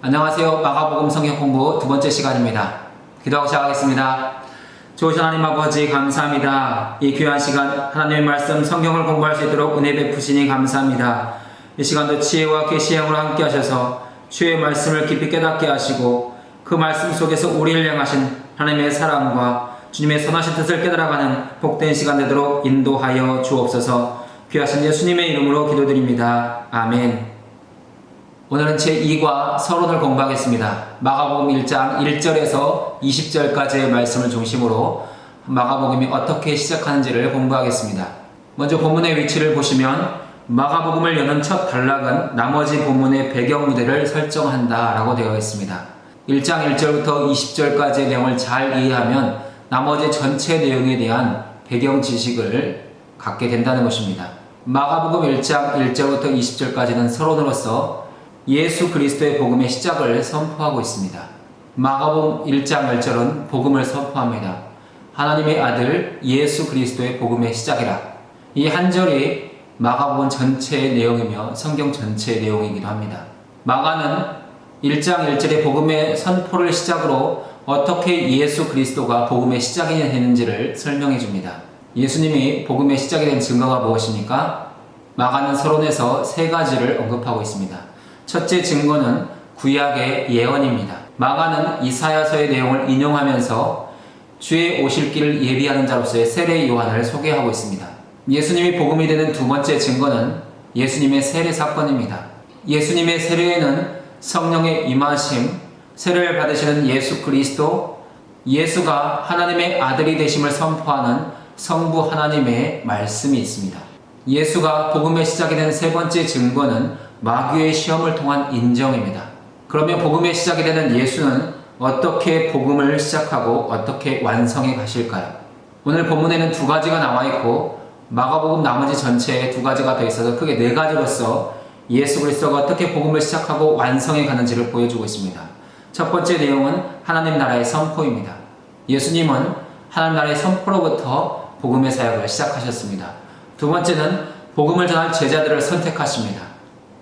안녕하세요. 마가복음 성경 공부 두 번째 시간입니다. 기도하고 시작하겠습니다. 좋으신 하나님 아버지 감사합니다. 이 귀한 시간 하나님의 말씀 성경을 공부할 수 있도록 은혜 베푸시니 감사합니다. 이 시간도 지혜와 계시의 영으로 함께 하셔서 주의 말씀을 깊이 깨닫게 하시고 그 말씀 속에서 우리를 향하신 하나님의 사랑과 주님의 선하신 뜻을 깨달아가는 복된 시간 되도록 인도하여 주옵소서. 귀하신 예수님의 이름으로 기도드립니다. 아멘. 오늘은 제2과 서론을 공부하겠습니다. 마가복음 1장 1절에서 20절까지의 말씀을 중심으로 마가복음이 어떻게 시작하는지를 공부하겠습니다. 먼저 본문의 위치를 보시면 마가복음을 여는 첫 단락은 나머지 본문의 배경 무대를 설정한다 라고 되어 있습니다. 1장 1절부터 20절까지의 내용을 잘 이해하면 나머지 전체 내용에 대한 배경 지식을 갖게 된다는 것입니다. 마가복음 1장 1절부터 20절까지는 서론으로서 예수 그리스도의 복음의 시작을 선포하고 있습니다. 마가복음 1장 1절은 복음을 선포합니다. 하나님의 아들 예수 그리스도의 복음의 시작이라. 이 한 절이 마가복음 전체의 내용이며 성경 전체의 내용이기도 합니다. 마가는 1장 1절의 복음의 선포를 시작으로 어떻게 예수 그리스도가 복음의 시작이 되는지를 설명해 줍니다. 예수님이 복음의 시작이 된 증거가 무엇입니까? 마가는 서론에서 세 가지를 언급하고 있습니다. 첫째 증거는 구약의 예언입니다. 마가는 이사야서의 내용을 인용하면서 주의 오실 길을 예비하는 자로서의 세례 요한을 소개하고 있습니다. 예수님이 복음이 되는 두 번째 증거는 예수님의 세례 사건입니다. 예수님의 세례에는 성령의 임하심, 세례를 받으시는 예수 그리스도, 예수가 하나님의 아들이 되심을 선포하는 성부 하나님의 말씀이 있습니다. 예수가 복음의 시작이 된 세 번째 증거는 마귀의 시험을 통한 인정입니다. 그러면 복음의 시작이 되는 예수는 어떻게 복음을 시작하고 어떻게 완성해 가실까요? 오늘 본문에는 두 가지가 나와 있고 마가복음 나머지 전체에 두 가지가 더 있어서 크게 네 가지로서 예수 그리스도가 어떻게 복음을 시작하고 완성해 가는지를 보여주고 있습니다. 첫 번째 내용은 하나님 나라의 선포입니다. 예수님은 하나님 나라의 선포로부터 복음의 사역을 시작하셨습니다. 두 번째는 복음을 전할 제자들을 선택하십니다.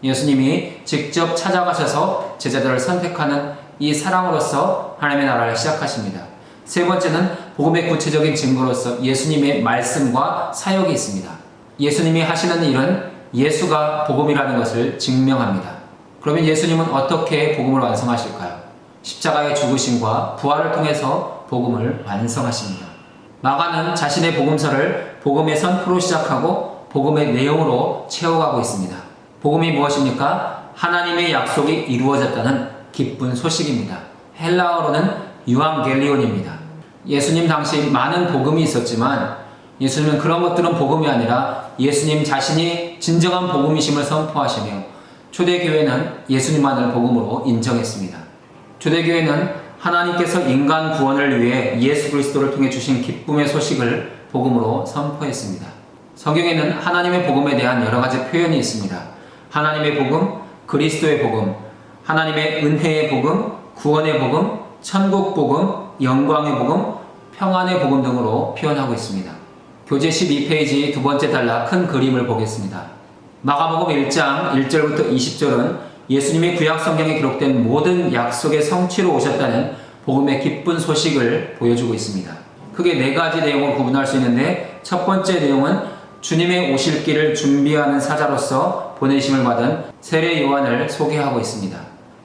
예수님이 직접 찾아가셔서 제자들을 선택하는 이 사랑으로서 하나님의 나라를 시작하십니다. 세 번째는 복음의 구체적인 증거로서 예수님의 말씀과 사역이 있습니다. 예수님이 하시는 일은 예수가 복음이라는 것을 증명합니다. 그러면 예수님은 어떻게 복음을 완성하실까요? 십자가의 죽으심과 부활을 통해서 복음을 완성하십니다. 마가는 자신의 복음서를 복음의 선포로 시작하고 복음의 내용으로 채워가고 있습니다. 복음이 무엇입니까? 하나님의 약속이 이루어졌다는 기쁜 소식입니다. 헬라어로는 유앙겔리온입니다. 예수님 당시 많은 복음이 있었지만 예수님은 그런 것들은 복음이 아니라 예수님 자신이 진정한 복음이심을 선포하시며 초대교회는 예수님만을 복음으로 인정했습니다. 초대교회는 하나님께서 인간 구원을 위해 예수 그리스도를 통해 주신 기쁨의 소식을 복음으로 선포했습니다. 성경에는 하나님의 복음에 대한 여러 가지 표현이 있습니다. 하나님의 복음, 그리스도의 복음, 하나님의 은혜의 복음, 구원의 복음, 천국 복음, 영광의 복음, 평안의 복음 등으로 표현하고 있습니다. 교재 12페이지 두 번째 단락 큰 그림을 보겠습니다. 마가복음 1장 1절부터 20절은 예수님이 구약 성경에 기록된 모든 약속의 성취로 오셨다는 복음의 기쁜 소식을 보여주고 있습니다. 크게 네 가지 내용을 구분할 수 있는데 첫 번째 내용은 주님의 오실 길을 준비하는 사자로서 보내심을 받은 세례 요한을 소개하고 있습니다.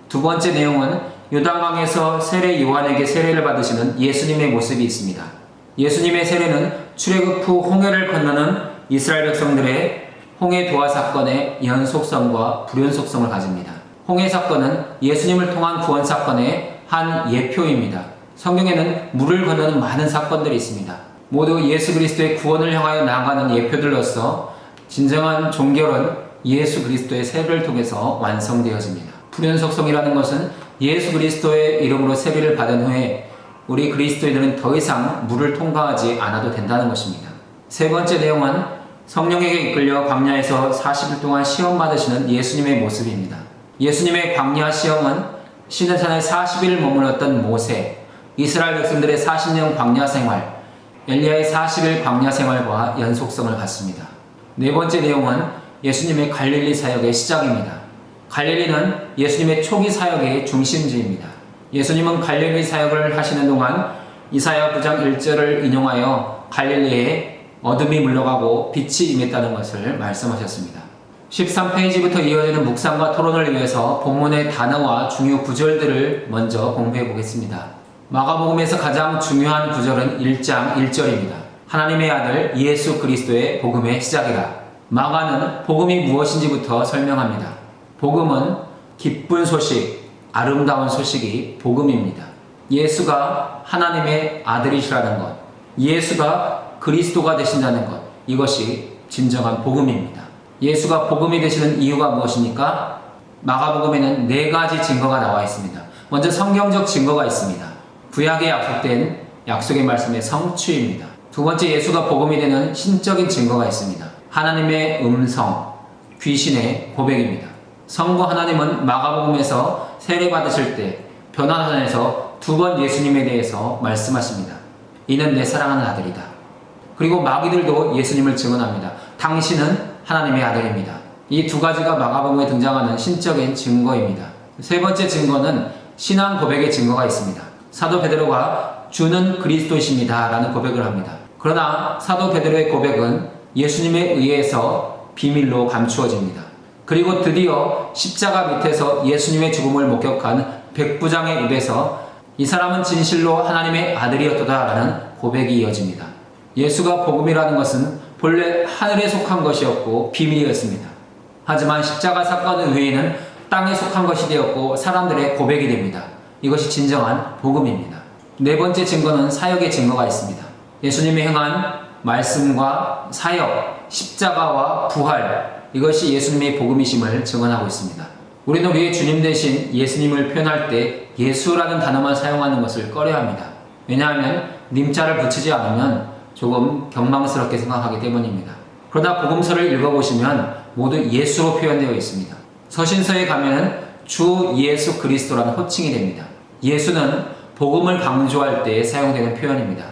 두 번째 내용은 요단강에서 세례 요한에게 세례를 받으시는 예수님의 모습이 있습니다. 예수님의 세례는 출애굽 후 홍해를 건너는 이스라엘 백성들의 홍해 도하 사건의 연속성과 불연속성을 가집니다. 홍해 사건은 예수님을 통한 구원 사건의 한 예표입니다. 성경에는 물을 건너는 많은 사건들이 있습니다. 모두 예수 그리스도의 구원을 향하여 나아가는 예표들로서 진정한 종결은 예수 그리스도의 세례를 통해서 완성되어집니다. 불연속성이라는 것은 예수 그리스도의 이름으로 세례를 받은 후에 우리 그리스도인들은 더 이상 물을 통과하지 않아도 된다는 것입니다. 세 번째 내용은 성령에게 이끌려 광야에서 40일 동안 시험 받으시는 예수님의 모습입니다. 예수님의 광야 시험은 시내산에 40일 머물렀던 모세, 이스라엘 백성들의 40년 광야 생활, 엘리야의 40일 광야 생활과 연속성을 갖습니다. 네 번째 내용은 예수님의 갈릴리 사역의 시작입니다. 갈릴리는 예수님의 초기 사역의 중심지입니다. 예수님은 갈릴리 사역을 하시는 동안 이사야 9장 1절을 인용하여 갈릴리에 어둠이 물러가고 빛이 임했다는 것을 말씀하셨습니다. 13페이지부터 이어지는 묵상과 토론을 위해서 본문의 단어와 중요 구절들을 먼저 공부해 보겠습니다. 마가복음에서 가장 중요한 구절은 1장 1절입니다. 하나님의 아들 예수 그리스도의 복음의 시작이라. 마가는 복음이 무엇인지부터 설명합니다. 복음은 기쁜 소식, 아름다운 소식이 복음입니다. 예수가 하나님의 아들이시라는 것, 예수가 그리스도가 되신다는 것, 이것이 진정한 복음입니다. 예수가 복음이 되시는 이유가 무엇입니까? 마가복음에는 4가지 증거가 나와 있습니다. 먼저 성경적 증거가 있습니다. 구약에 약속된 약속의 말씀의 성취입니다. 두 번째, 예수가 복음이 되는 신적인 증거가 있습니다. 하나님의 음성, 귀신의 고백입니다. 성부 하나님은 마가복음에서 세례 받으실 때 변화산에서 2번 예수님에 대해서 말씀하십니다. 이는 내 사랑하는 아들이다. 그리고 마귀들도 예수님을 증언합니다. 당신은 하나님의 아들입니다. 이 2가지가 마가복음에 등장하는 신적인 증거입니다. 세 번째 증거는 신앙 고백의 증거가 있습니다. 사도 베드로가 주는 그리스도이십니다 라는 고백을 합니다. 그러나 사도 베드로의 고백은 예수님에 의해서 비밀로 감추어집니다. 그리고 드디어 십자가 밑에서 예수님의 죽음을 목격한 백부장의 입에서 이 사람은 진실로 하나님의 아들이었도다 라는 고백이 이어집니다. 예수가 복음이라는 것은 본래 하늘에 속한 것이었고 비밀이었습니다. 하지만 십자가 사건 외에는 땅에 속한 것이 되었고 사람들의 고백이 됩니다. 이것이 진정한 복음입니다. 네 번째 증거는 사역의 증거가 있습니다. 예수님이 행한 말씀과 사역, 십자가와 부활, 이것이 예수님의 복음이심을 증언하고 있습니다. 우리는 우리의 주님 대신 예수님을 표현할 때 예수라는 단어만 사용하는 것을 꺼려합니다. 왜냐하면 님자를 붙이지 않으면 조금 경망스럽게 생각하기 때문입니다. 그러나 복음서를 읽어보시면 모두 예수로 표현되어 있습니다. 서신서에 가면 주 예수 그리스도라는 호칭이 됩니다. 예수는 복음을 강조할 때 사용되는 표현입니다.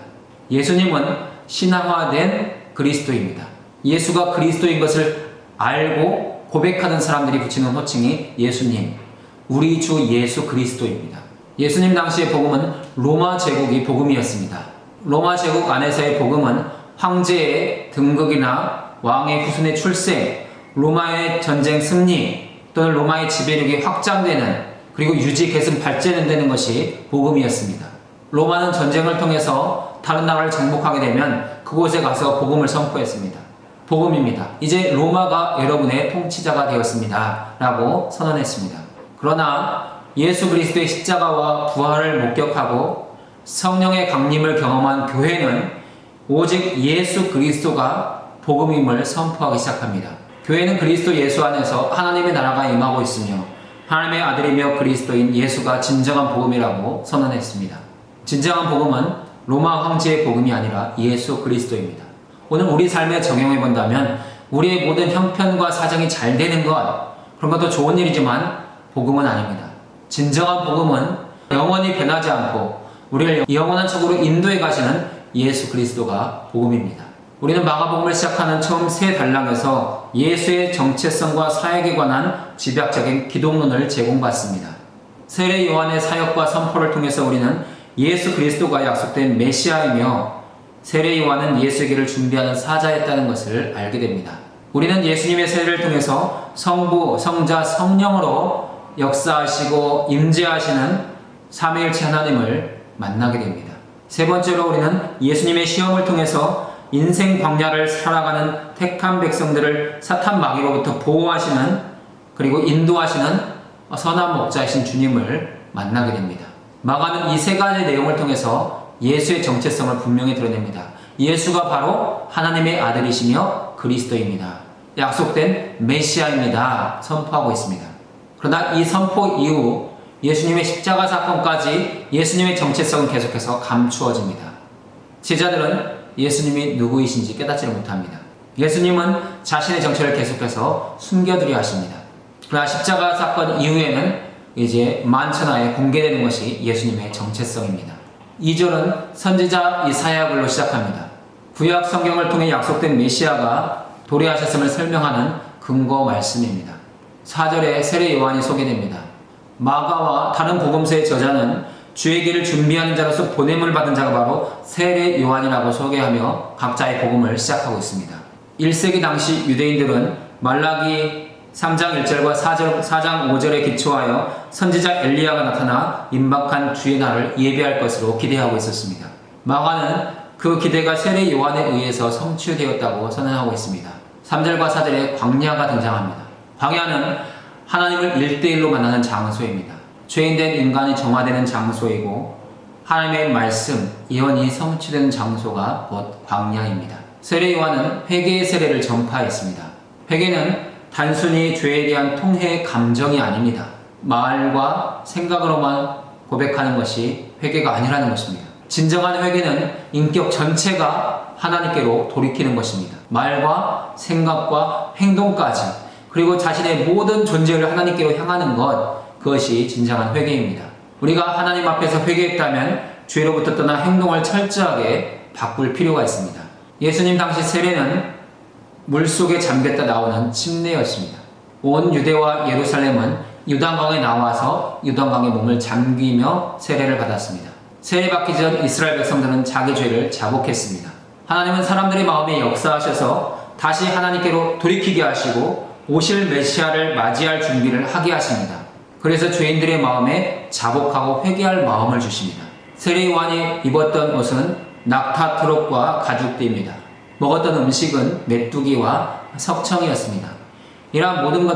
예수님은 신앙화된 그리스도입니다. 예수가 그리스도인 것을 알고 고백하는 사람들이 붙이는 호칭이 예수님, 우리 주 예수 그리스도입니다. 예수님 당시의 복음은 로마 제국이 복음이었습니다. 로마 제국 안에서의 복음은 황제의 등극이나 왕의 후손의 출생, 로마의 전쟁 승리 또는 로마의 지배력이 확장되는 그리고 유지 계승 발전되는 것이 복음이었습니다. 로마는 전쟁을 통해서 다른 나라를 정복하게 되면 그곳에 가서 복음을 선포했습니다. 복음입니다. 이제 로마가 여러분의 통치자가 되었습니다 라고 선언했습니다. 그러나 예수 그리스도의 십자가와 부활을 목격하고 성령의 강림을 경험한 교회는 오직 예수 그리스도가 복음임을 선포하기 시작합니다. 교회는 그리스도 예수 안에서 하나님의 나라가 임하고 있으며 하나님의 아들이며 그리스도인 예수가 진정한 복음이라고 선언했습니다. 진정한 복음은 로마 황제의 복음이 아니라 예수 그리스도입니다. 오늘 우리 삶에 적용해 본다면 우리의 모든 형편과 사정이 잘 되는 것, 그런 것도 좋은 일이지만 복음은 아닙니다. 진정한 복음은 영원히 변하지 않고 우리를 영원한 쪽으로 인도해 가시는 예수 그리스도가 복음입니다. 우리는 마가복음을 시작하는 처음 세 단락에서 예수의 정체성과 사역에 관한 집약적인 기독론을 제공받습니다. 세례 요한의 사역과 선포를 통해서 우리는 예수 그리스도가 약속된 메시아이며 세례 요한은 예수에게를 준비하는 사자였다는 것을 알게 됩니다. 우리는 예수님의 세례를 통해서 성부, 성자, 성령으로 역사하시고 임재하시는 삼위일체 하나님을 만나게 됩니다. 세 번째로 우리는 예수님의 시험을 통해서 인생 광야를 살아가는 택한 백성들을 사탄 마귀로부터 보호하시는 그리고 인도하시는 선한 목자이신 주님을 만나게 됩니다. 마가는 이 세 가지 내용을 통해서 예수의 정체성을 분명히 드러냅니다. 예수가 바로 하나님의 아들이시며 그리스도입니다. 약속된 메시아입니다. 선포하고 있습니다. 그러나 이 선포 이후 예수님의 십자가 사건까지 예수님의 정체성은 계속해서 감추어집니다. 제자들은 예수님이 누구이신지 깨닫지를 못합니다. 예수님은 자신의 정체를 계속해서 숨겨두려 하십니다. 그러나 십자가 사건 이후에는 이제 만천하에 공개되는 것이 예수님의 정체성입니다. 2절은 선지자 이사야 글로 시작합니다. 구약 성경을 통해 약속된 메시아가 도래하셨음을 설명하는 근거 말씀입니다. 4절에 세례 요한이 소개됩니다. 마가와 다른 복음서의 저자는 주의 길을 준비하는 자로서 보냄을 받은 자가 바로 세례 요한이라고 소개하며 각자의 복음을 시작하고 있습니다. 1세기 당시 유대인들은 말라기 3장 1절과 4장 5절에 기초하여 선지자 엘리야가 나타나 임박한 주의 날을 예비할 것으로 기대하고 있었습니다. 마가는 그 기대가 세례 요한에 의해서 성취되었다고 선언하고 있습니다. 3절과 4절에 광야가 등장합니다. 광야는 하나님을 1대1로 만나는 장소입니다. 죄인된 인간이 정화되는 장소이고 하나님의 말씀, 예언이 성취되는 장소가 곧 광야입니다. 세례 요한은 회개의 세례를 전파했습니다. 회개는 단순히 죄에 대한 통회의 감정이 아닙니다. 말과 생각으로만 고백하는 것이 회개가 아니라는 것입니다. 진정한 회개는 인격 전체가 하나님께로 돌이키는 것입니다. 말과 생각과 행동까지, 그리고 자신의 모든 존재를 하나님께로 향하는 것, 그것이 진정한 회개입니다. 우리가 하나님 앞에서 회개했다면 죄로부터 떠나 행동을 철저하게 바꿀 필요가 있습니다. 예수님 당시 세례는 물속에 잠겼다 나오는 침례였습니다. 온 유대와 예루살렘은 요단강에 나와서 요단강에 몸을 잠기며 세례를 받았습니다. 세례받기 전 이스라엘 백성들은 자기 죄를 자복했습니다. 하나님은 사람들의 마음에 역사하셔서 다시 하나님께로 돌이키게 하시고 오실 메시아를 맞이할 준비를 하게 하십니다. 그래서 죄인들의 마음에 자복하고 회개할 마음을 주십니다. 세례 요한이 입었던 옷은 낙타 트럭과 가죽띠입니다. 먹었던 음식은 메뚜기와 석청이었습니다. 이러한 모든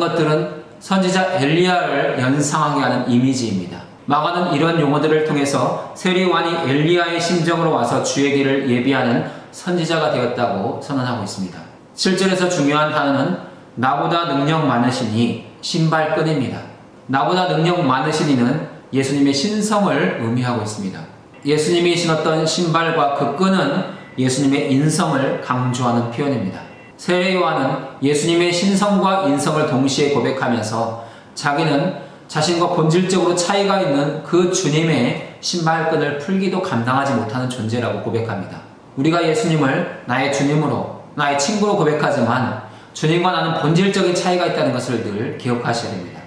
것들은 선지자 엘리야를 연상하게 하는 이미지입니다. 마가는 이런 용어들을 통해서 세례 요한이 엘리야의 심정으로 와서 주의 길을 예비하는 선지자가 되었다고 선언하고 있습니다. 7절에서 중요한 단어는 나보다 능력 많으시니 신발끈입니다. 나보다 능력 많으시니는 예수님의 신성을 의미하고 있습니다. 예수님이 신었던 신발과 그 끈은 예수님의 인성을 강조하는 표현입니다. 세례 요한은 예수님의 신성과 인성을 동시에 고백하면서 자기는 자신과 본질적으로 차이가 있는 그 주님의 신발끈을 풀기도 감당하지 못하는 존재라고 고백합니다. 우리가 예수님을 나의 주님으로, 나의 친구로 고백하지만 주님과 나는 본질적인 차이가 있다는 것을 늘 기억하셔야 됩니다.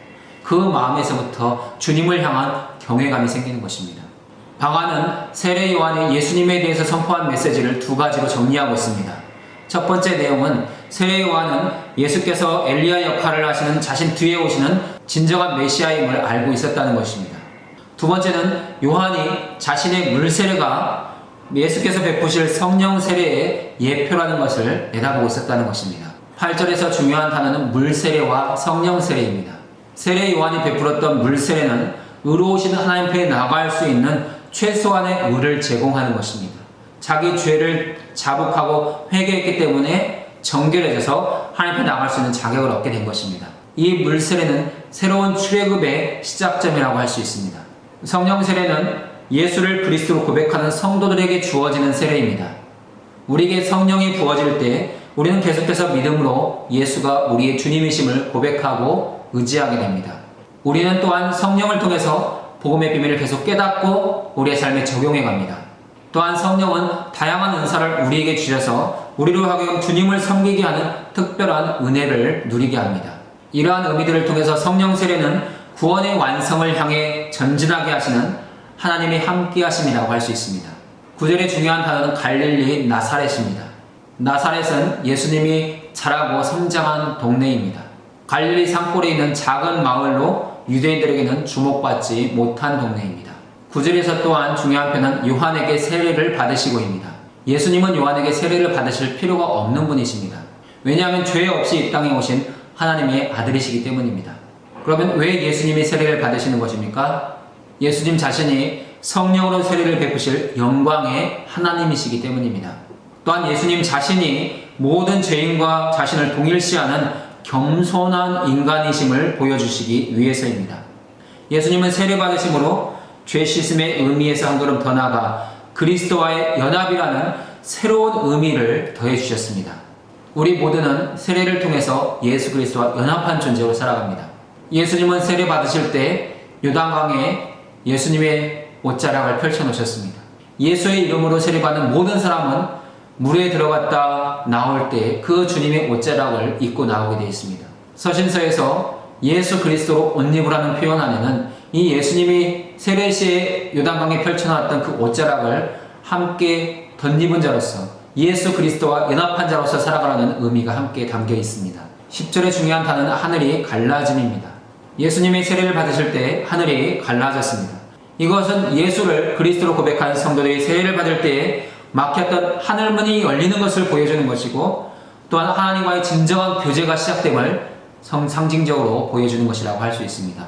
그 마음에서부터 주님을 향한 경외감이 생기는 것입니다. 바가는 세례 요한이 예수님에 대해서 선포한 메시지를 두 가지로 정리하고 있습니다. 첫 번째 내용은 세례 요한은 예수께서 엘리야 역할을 하시는 자신 뒤에 오시는 진정한 메시아임을 알고 있었다는 것입니다. 두 번째는 요한이 자신의 물세례가 예수께서 베푸실 성령 세례의 예표라는 것을 내다보고 있었다는 것입니다. 8절에서 중요한 단어는 물세례와 성령 세례입니다. 세례 요한이 베풀었던 물세례는 의로우신 하나님 편에 나아갈 수 있는 최소한의 의를 제공하는 것입니다. 자기 죄를 자복하고 회개했기 때문에 정결해져서 하나님 편에 나아갈 수 있는 자격을 얻게 된 것입니다. 이 물세례는 새로운 출애굽의 시작점이라고 할 수 있습니다. 성령 세례는 예수를 그리스도로 고백하는 성도들에게 주어지는 세례입니다. 우리에게 성령이 부어질 때 우리는 계속해서 믿음으로 예수가 우리의 주님이심을 고백하고 의지하게 됩니다. 우리는 또한 성령을 통해서 복음의 비밀을 계속 깨닫고 우리의 삶에 적용해 갑니다. 또한 성령은 다양한 은사를 우리에게 주셔서 우리로 하여금 주님을 섬기게 하는 특별한 은혜를 누리게 합니다. 이러한 의미들을 통해서 성령 세례는 구원의 완성을 향해 전진하게 하시는 하나님의 함께 하심이라고 할 수 있습니다. 9절의 중요한 단어는 갈릴리 나사렛입니다. 나사렛은 예수님이 자라고 성장한 동네입니다. 갈릴리 산골에 있는 작은 마을로 유대인들에게는 주목받지 못한 동네입니다. 9절에서 또한 중요한 표현은 요한에게 세례를 받으시고입니다. 예수님은 요한에게 세례를 받으실 필요가 없는 분이십니다. 왜냐하면 죄 없이 이 땅에 오신 하나님의 아들이시기 때문입니다. 그러면 왜 예수님이 세례를 받으시는 것입니까? 예수님 자신이 성령으로 세례를 베푸실 영광의 하나님이시기 때문입니다. 또한 예수님 자신이 모든 죄인과 자신을 동일시하는 겸손한 인간이심을 보여주시기 위해서입니다. 예수님은 세례 받으심으로 죄 씻음의 의미에서 한 걸음 더 나아가 그리스도와의 연합이라는 새로운 의미를 더해 주셨습니다. 우리 모두는 세례를 통해서 예수 그리스도와 연합한 존재로 살아갑니다. 예수님은 세례 받으실 때 요단강에 예수님의 옷자락을 펼쳐놓으셨습니다. 예수의 이름으로 세례받는 모든 사람은 물에 들어갔다 나올 때 그 주님의 옷자락을 입고 나오게 되어 있습니다. 서신서에서 예수 그리스도로 옷 입으라는 표현 안에는 이 예수님이 세례시에 요단강에 펼쳐놨던 그 옷자락을 함께 덧입은 자로서 예수 그리스도와 연합한 자로서 살아가라는 의미가 함께 담겨 있습니다. 10절의 중요한 단어는 하늘이 갈라짐입니다. 예수님이 세례를 받으실 때 하늘이 갈라졌습니다. 이것은 예수를 그리스도로 고백한 성도들이 세례를 받을 때에 막혔던 하늘문이 열리는 것을 보여주는 것이고, 또한 하나님과의 진정한 교제가 시작됨을 상징적으로 보여주는 것이라고 할 수 있습니다.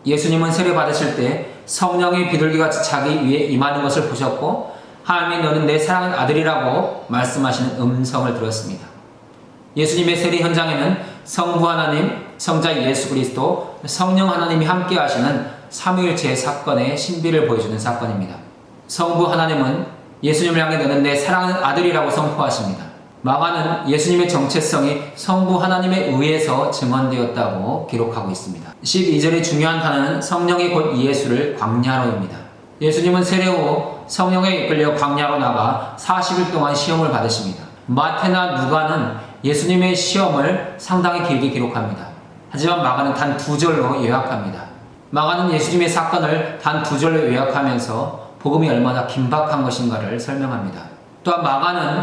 예수님은 세례 받으실 때 성령의 비둘기같이 자기 위에 임하는 것을 보셨고, 하나님이 너는 내 사랑하는 아들이라고 말씀하시는 음성을 들었습니다. 예수님의 세례 현장에는 성부 하나님, 성자 예수 그리스도, 성령 하나님이 함께 하시는 삼위일체의 사건의 신비를 보여주는 사건입니다. 성부 하나님은 예수님을 향해 너는 내 사랑하는 아들이라고 선포하십니다. 마가는 예수님의 정체성이 성부 하나님에 의해서 증언되었다고 기록하고 있습니다. 12절의 중요한 단어는 성령이 곧 예수를 광야로입니다. 예수님은 세례 후 성령에 이끌려 광야로 나가 40일 동안 시험을 받으십니다. 마태나 누가는 예수님의 시험을 상당히 길게 기록합니다. 하지만 마가는 단 2절로 요약합니다. 마가는 예수님의 사건을 단 2절로 요약하면서 복음이 얼마나 긴박한 것인가를 설명합니다. 또한 마가는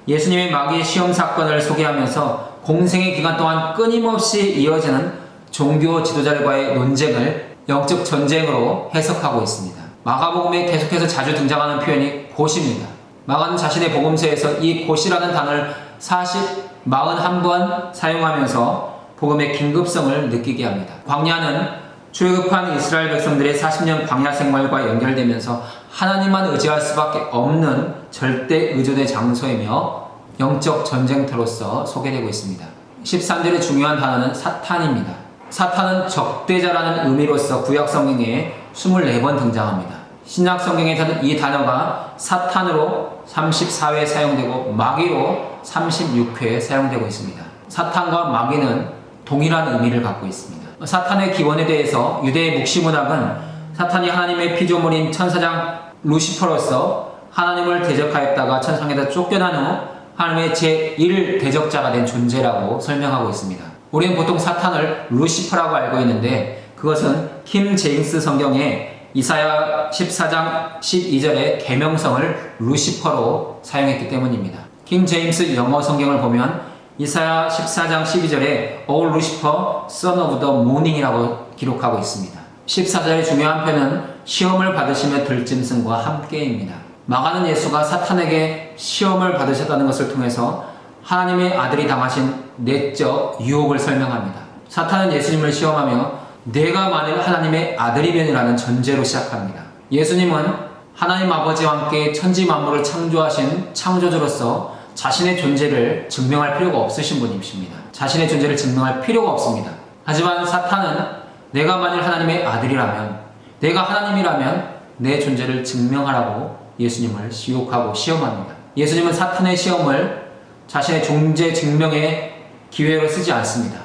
예수님의 마귀의 시험 사건을 소개하면서 공생의 기간 동안 끊임없이 이어지는 종교 지도자들과의 논쟁을 영적 전쟁으로 해석하고 있습니다. 마가복음에 계속해서 자주 등장하는 표현이 곧입니다. 마가는 자신의 복음서에서 이 곧이라는 단어를 41번 사용하면서 복음의 긴급성을 느끼게 합니다. 광야는 출애굽한 이스라엘 백성들의 40년 광야 생활과 연결되면서 하나님만 의지할 수밖에 없는 절대 의존의 장소이며 영적 전쟁터로서 소개되고 있습니다. 13절의 중요한 단어는 사탄입니다. 사탄은 적대자라는 의미로서 구약 성경에 24번 등장합니다. 신약 성경에서는 이 단어가 사탄으로 34회 사용되고 마귀로 36회 사용되고 있습니다. 사탄과 마귀는 동일한 의미를 갖고 있습니다. 사탄의 기원에 대해서 유대의 묵시문학은 사탄이 하나님의 피조물인 천사장 루시퍼로서 하나님을 대적하였다가 천상에서 쫓겨난 후 하나님의 제1 대적자가 된 존재라고 설명하고 있습니다. 우리는 보통 사탄을 루시퍼라고 알고 있는데 그것은 킴 제임스 성경에 이사야 14장 12절의 계명성을 루시퍼로 사용했기 때문입니다. 킹 제임스 영어 성경을 보면 이사야 14장 12절에 O Lucifer, son of the morning이라고 기록하고 있습니다. 14절의 중요한 표현은 시험을 받으시며 들짐승과 함께입니다. 마가는 예수가 사탄에게 시험을 받으셨다는 것을 통해서 하나님의 아들이 당하신 내적 유혹을 설명합니다. 사탄은 예수님을 시험하며 내가 만일 하나님의 아들이면이라는 전제로 시작합니다. 예수님은 하나님 아버지와 함께 천지 만물을 창조하신 창조주로서 자신의 존재를 증명할 필요가 없으신 분이십니다. 자신의 존재를 증명할 필요가 없습니다. 하지만 사탄은 내가 만일 하나님의 아들이라면, 내가 하나님이라면 내 존재를 증명하라고 예수님을 유혹하고 시험합니다. 예수님은 사탄의 시험을 자신의 존재 증명의 기회로 쓰지 않습니다.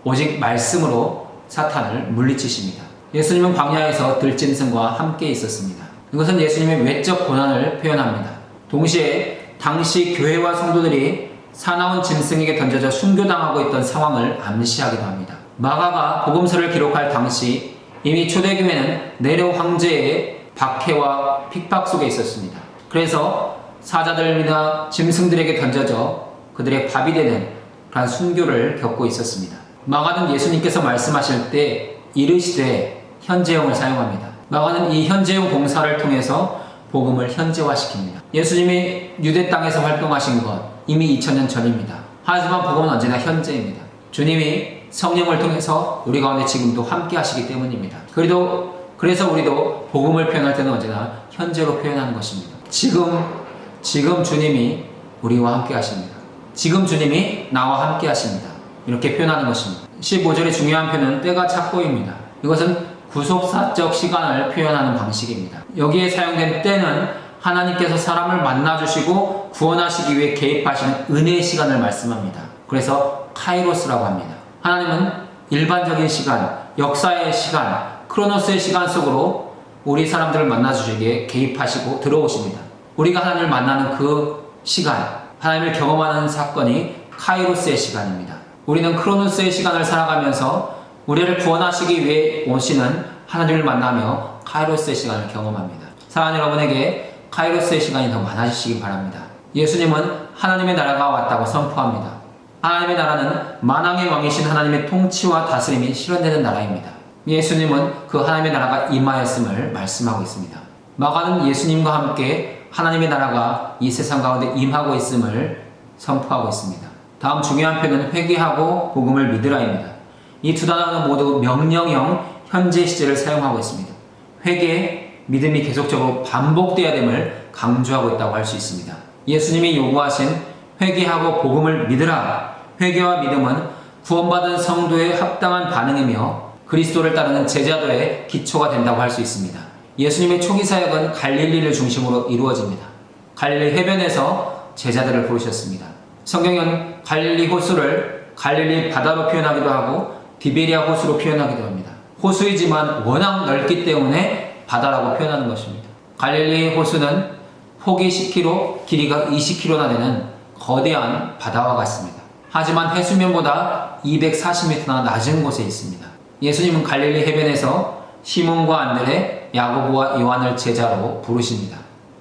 오직 말씀으로 사탄을 물리치십니다. 예수님은 광야에서 들짐승과 함께 있었습니다. 이것은 예수님의 외적 고난을 표현합니다. 동시에 당시 교회와 성도들이 사나운 짐승에게 던져져 순교당하고 있던 상황을 암시하기도 합니다. 마가가 복음서를 기록할 당시 이미 초대교회는 네로 황제의 박해와 핍박 속에 있었습니다. 그래서 사자들이나 짐승들에게 던져져 그들의 밥이 되는 그런 순교를 겪고 있었습니다. 마가는 예수님께서 말씀하실 때 이르시되 현재형을 사용합니다. 마가는 이 현재형 동사를 통해서 복음을 현재화시킵니다. 예수님이 유대 땅에서 활동하신 것 이미 2000년 전입니다. 하지만 복음은 언제나 현재입니다. 주님이 성령을 통해서 우리 가운데 지금도 함께 하시기 때문입니다. 그래서 우리도 복음을 표현할 때는 언제나 현재로 표현하는 것입니다. 지금 주님이 우리와 함께 하십니다. 지금 주님이 나와 함께 하십니다. 이렇게 표현하는 것입니다. 15절의 중요한 표현은 때가 찼고입니다. 이것은 구속사적 시간을 표현하는 방식입니다. 여기에 사용된 때는 하나님께서 사람을 만나주시고 구원하시기 위해 개입하시는 은혜의 시간을 말씀합니다. 그래서 카이로스라고 합니다. 하나님은 일반적인 시간, 역사의 시간, 크로노스의 시간 속으로 우리 사람들을 만나주시기에 개입하시고 들어오십니다. 우리가 하나님을 만나는 그 시간, 하나님을 경험하는 사건이 카이로스의 시간입니다. 우리는 크로노스의 시간을 살아가면서 우리를 구원하시기 위해 오시는 하나님을 만나며 카이로스의 시간을 경험합니다. 사랑하는 여러분에게 카이로스의 시간이 더 많아지시기 바랍니다. 예수님은 하나님의 나라가 왔다고 선포합니다. 하나님의 나라는 만왕의 왕이신 하나님의 통치와 다스림이 실현되는 나라입니다. 예수님은 그 하나님의 나라가 임하였음을 말씀하고 있습니다. 마가는 예수님과 함께 하나님의 나라가 이 세상 가운데 임하고 있음을 선포하고 있습니다. 다음 중요한 표현은 회개하고 복음을 믿으라입니다. 이 두 단어는 모두 명령형 현재 시제를 사용하고 있습니다. 회개, 믿음이 계속적으로 반복되어야 됨을 강조하고 있다고 할 수 있습니다. 예수님이 요구하신 회개하고 복음을 믿으라. 회개와 믿음은 구원받은 성도의 합당한 반응이며 그리스도를 따르는 제자도의 기초가 된다고 할 수 있습니다. 예수님의 초기 사역은 갈릴리를 중심으로 이루어집니다. 갈릴리 해변에서 제자들을 부르셨습니다. 성경은 갈릴리 호수를 갈릴리 바다로 표현하기도 하고 디베리아 호수로 표현하기도 합니다. 호수이지만 워낙 넓기 때문에 바다라고 표현하는 것입니다. 갈릴리 호수는 폭이 10km, 길이가 20km나 되는 거대한 바다와 같습니다. 하지만 해수면보다 240m나 낮은 곳에 있습니다. 예수님은 갈릴리 해변에서 시몬과 안드레, 야고보와 요한을 제자로 부르십니다.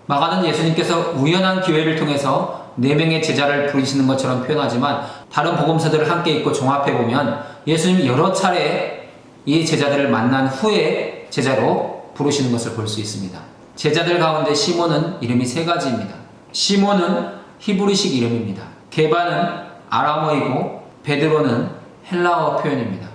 마가는 예수님께서 우연한 기회를 통해서 4명의 제자를 부르시는 것처럼 표현하지만 다른 복음서들을 함께 읽고 종합해보면 예수님이 여러 차례 이 제자들을 만난 후에 제자로 부르시는 것을 볼 수 있습니다. 제자들 가운데 시몬은 이름이 3가지입니다. 시몬은 히브리식 이름입니다. 게바는 아람어이고 베드로는 헬라어 표현입니다.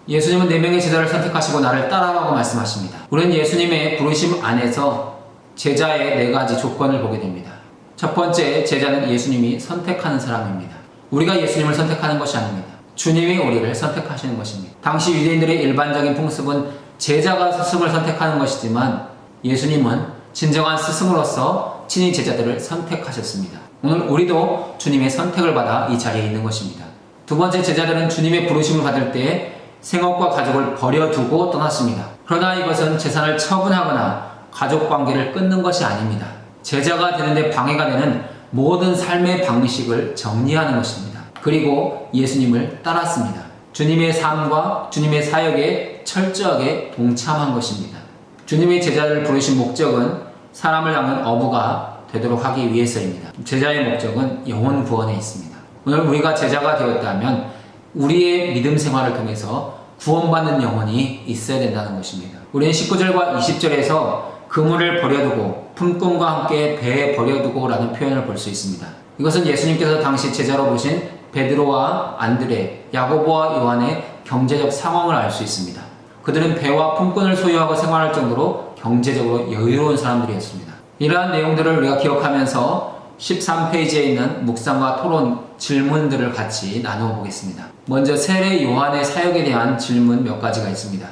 예수님은 4명의 제자를 선택하시고 나를 따라라고 말씀하십니다. 우리는 예수님의 부르심 안에서 제자의 4가지 조건을 보게 됩니다. 첫 번째, 제자는 예수님이 선택하는 사람입니다. 우리가 예수님을 선택하는 것이 아닙니다. 주님이 우리를 선택하시는 것입니다. 당시 유대인들의 일반적인 풍습은 제자가 스승을 선택하는 것이지만 예수님은 진정한 스승으로서 친히 제자들을 선택하셨습니다. 오늘 우리도 주님의 선택을 받아 이 자리에 있는 것입니다. 두 번째, 제자들은 주님의 부르심을 받을 때 생업과 가족을 버려두고 떠났습니다. 그러나 이것은 재산을 처분하거나 가족 관계를 끊는 것이 아닙니다. 제자가 되는데 방해가 되는 모든 삶의 방식을 정리하는 것입니다. 그리고 예수님을 따랐습니다. 주님의 삶과 주님의 사역에 철저하게 동참한 것입니다. 주님의 제자를 부르신 목적은 사람을 향한 어부가 되도록 하기 위해서입니다. 제자의 목적은 영혼 구원에 있습니다. 오늘 우리가 제자가 되었다면 우리의 믿음 생활을 통해서 구원받는 영혼이 있어야 된다는 것입니다. 우리는 19절과 20절에서 그물을 버려두고 품꾼과 함께 배에 버려두고 라는 표현을 볼 수 있습니다. 이것은 예수님께서 당시 제자로 부르신 베드로와 안드레, 야고보와 요한의 경제적 상황을 알 수 있습니다. 그들은 배와 품꾼을 소유하고 생활할 정도로 경제적으로 여유로운 사람들이었습니다. 이러한 내용들을 우리가 기억하면서 13페이지에 있는 묵상과 토론 질문들을 같이 나누어 보겠습니다. 먼저 세례 요한의 사역에 대한 질문 몇 가지가 있습니다.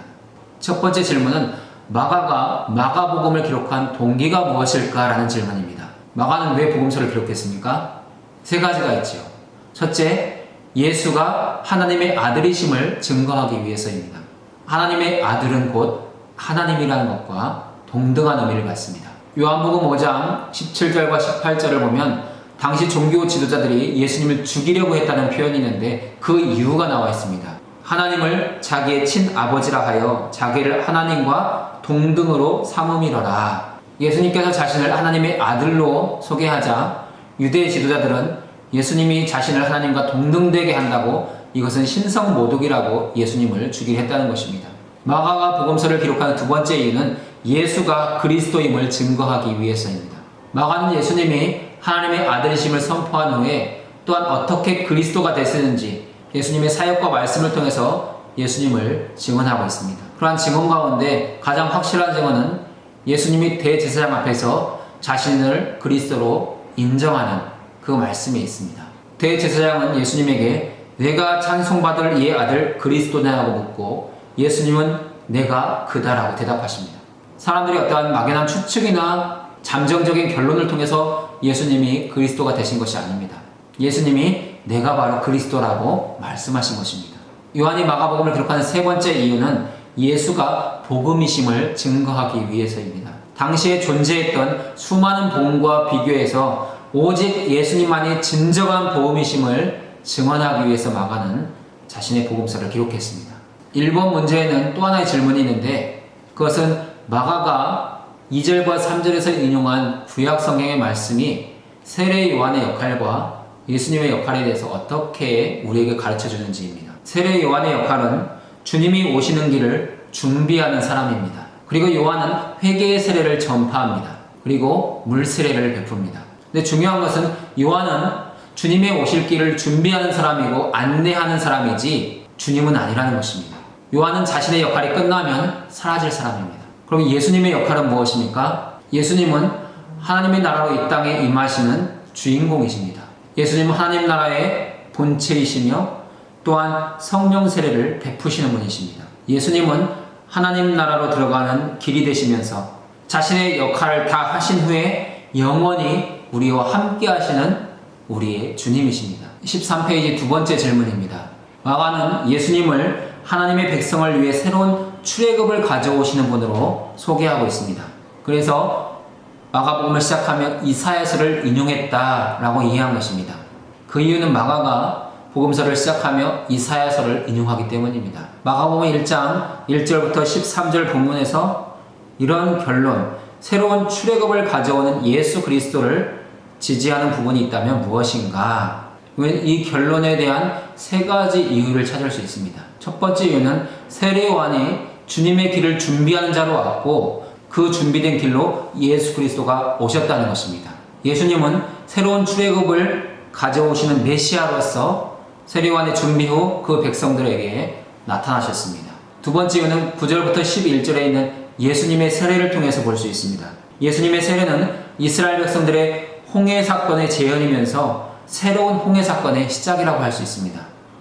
첫 번째 질문은 마가가 마가복음을 기록한 동기가 무엇일까? 라는 질문입니다. 마가는 왜 복음서를 기록했습니까? 3가지가 있죠. 첫째, 예수가 하나님의 아들이심을 증거하기 위해서입니다. 하나님의 아들은 곧 하나님이라는 것과 동등한 의미를 갖습니다. 요한복음 5장 17절과 18절을 보면 당시 종교 지도자들이 예수님을 죽이려고 했다는 표현이 있는데 그 이유가 나와 있습니다. 하나님을 자기의 친아버지라 하여 자기를 하나님과 동등으로 삼음이러라. 예수님께서 자신을 하나님의 아들로 소개하자 유대 지도자들은 예수님이 자신을 하나님과 동등되게 한다고 이것은 신성모독이라고 예수님을 죽이려 했다는 것입니다. 마가가 복음서를 기록하는 두 번째 이유는 예수가 그리스도임을 증거하기 위해서입니다. 마가는 예수님이 하나님의 아들이심을 선포한 후에 또한 어떻게 그리스도가 되시는지 예수님의 사역과 말씀을 통해서 예수님을 증언하고 있습니다. 그러한 증언 가운데 가장 확실한 증언은 예수님이 대제사장 앞에서 자신을 그리스도로 인정하는 그 말씀에 있습니다. 대제사장은 예수님에게 내가 찬송받을 이의 아들 그리스도냐고 묻고 예수님은 내가 그다라고 대답하십니다. 사람들이 어떠한 막연한 추측이나 잠정적인 결론을 통해서 예수님이 그리스도가 되신 것이 아닙니다. 예수님이 내가 바로 그리스도라고 말씀하신 것입니다. 요한이 마가복음을 기록하는 3번째 이유는 예수가 복음이심을 증거하기 위해서입니다. 당시에 존재했던 수많은 복음과 비교해서 오직 예수님만이 진정한 복음이심을 증언하기 위해서 마가는 자신의 복음서를 기록했습니다. 1번 문제에는 또 하나의 질문이 있는데 그것은 마가가 2절과 3절에서 인용한 구약 성경의 말씀이 세례 요한의 역할과 예수님의 역할에 대해서 어떻게 우리에게 가르쳐 주는지입니다. 세례 요한의 역할은 주님이 오시는 길을 준비하는 사람입니다. 그리고 요한은 회개의 세례를 전파합니다. 그리고 물 세례를 베풉니다. 근데 중요한 것은 요한은 주님의 오실 길을 준비하는 사람이고 안내하는 사람이지 주님은 아니라는 것입니다. 요한은 자신의 역할이 끝나면 사라질 사람입니다. 그럼 예수님의 역할은 무엇입니까? 예수님은 하나님의 나라로 이 땅에 임하시는 주인공이십니다. 예수님은 하나님 나라의 본체이시며 또한 성령 세례를 베푸시는 분이십니다. 예수님은 하나님 나라로 들어가는 길이 되시면서 자신의 역할을 다 하신 후에 영원히 우리와 함께 하시는 우리의 주님이십니다. 13페이지 두 번째 질문입니다. 마가는 예수님을 하나님의 백성을 위해 새로운 출애굽을 가져오시는 분으로 소개하고 있습니다. 그래서 마가복음을 시작하며 이사야서를 인용했다라고 이해한 것입니다. 그 이유는 마가가 복음서를 시작하며 이사야서를 인용하기 때문입니다. 마가복음 1장 1절부터 13절 본문에서 이런 결론, 새로운 출애굽을 가져오는 예수 그리스도를 지지하는 부분이 있다면 무엇인가? 이 결론에 대한 세 가지 이유를 찾을 수 있습니다. 첫 번째 이유는 세례 요한이 주님의 길을 준비하는 자로 왔고 그 준비된 길로 예수 그리스도가 오셨다는 것입니다. 예수님은 새로운 출애굽을 가져오시는 메시아로서 세례 요한의 준비 후 그 백성들에게 나타나셨습니다. 두 번째 이유는 9절부터 11절에 있는 예수님의 세례를 통해서 볼 수 있습니다. 예수님의 세례는 이스라엘 백성들의 홍해 사건의 재현이면서 새로운 홍해 사건의 시작이라고 할 수 있습니다.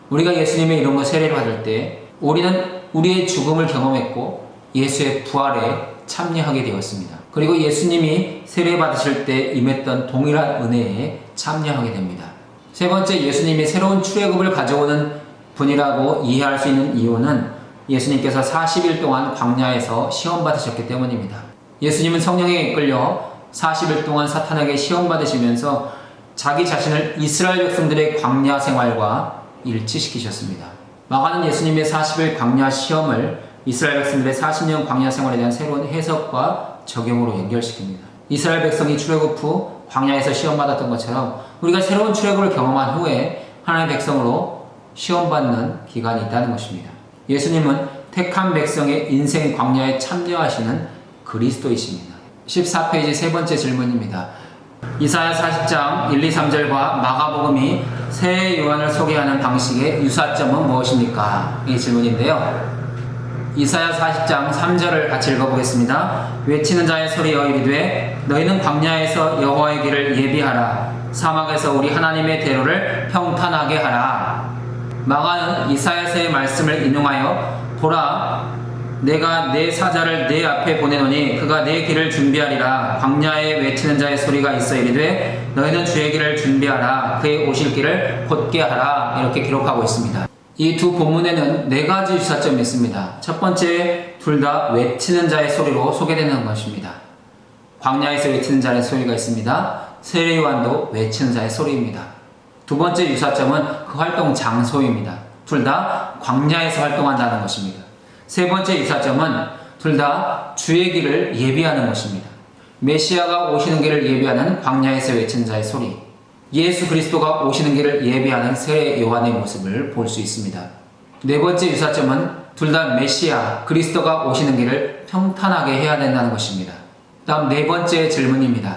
우리가 예수님의 이름으로 세례를 받을 때 우리는 우리의 죽음을 경험했고 예수의 부활에 참여하게 되었습니다. 그리고 예수님이 세례 받으실 때 임했던 동일한 은혜에 참여하게 됩니다. 세 번째, 예수님이 새로운 출애굽을 가져오는 분이라고 이해할 수 있는 이유는 예수님께서 40일 동안 광야에서 시험 받으셨기 때문입니다. 예수님은 성령에 이끌려 40일 동안 사탄에게 시험 받으시면서 자기 자신을 이스라엘 백성들의 광야 생활과 일치시키셨습니다. 마가는 예수님의 40일 광야 시험을 이스라엘 백성들의 40년 광야 생활에 대한 새로운 해석과 적용으로 연결시킵니다. 이스라엘 백성이 출애굽 후 광야에서 시험받았던 것처럼 우리가 새로운 출애굽을 경험한 후에 하나님의 백성으로 시험받는 기간이 있다는 것입니다. 예수님은 택한 백성의 인생 광야에 참여하시는 그리스도이십니다. 14페이지 세 번째 질문입니다. 이사야 40장 1, 2, 3절과 마가복음이 새 요한을 소개하는 방식의 유사점은 무엇입니까? 이 질문인데요. 이사야 40장 3절을 같이 읽어보겠습니다. 외치는 자의 소리여 이르되 너희는 광야에서 여호와의 길을 예비하라. 사막에서 우리 하나님의 대로를 평탄하게 하라. 마가는 이사야서의 말씀을 인용하여 보라 내가 내 사자를 내 앞에 보내노니 그가 내 길을 준비하리라. 광야에 외치는 자의 소리가 있어 이르되 너희는 주의 길을 준비하라. 그의 오실 길을 곧게 하라. 이렇게 기록하고 있습니다. 이 두 본문에는 네 가지 유사점이 있습니다. 첫 번째, 둘 다 외치는 자의 소리로 소개되는 것입니다. 광야에서 외치는 자의 소리가 있습니다. 세례 요한도 외치는 자의 소리입니다. 두 번째 유사점은 그 활동 장소입니다. 둘 다 광야에서 활동한다는 것입니다. 세 번째 유사점은 둘 다 주의 길을 예비하는 것입니다. 메시아가 오시는 길을 예비하는 광야에서 외치는 자의 소리, 예수 그리스도가 오시는 길을 예비하는 세례 요한의 모습을 볼 수 있습니다. 네 번째 유사점은 둘 다 메시아, 그리스도가 오시는 길을 평탄하게 해야 된다는 것입니다. 다음 네 번째 질문입니다.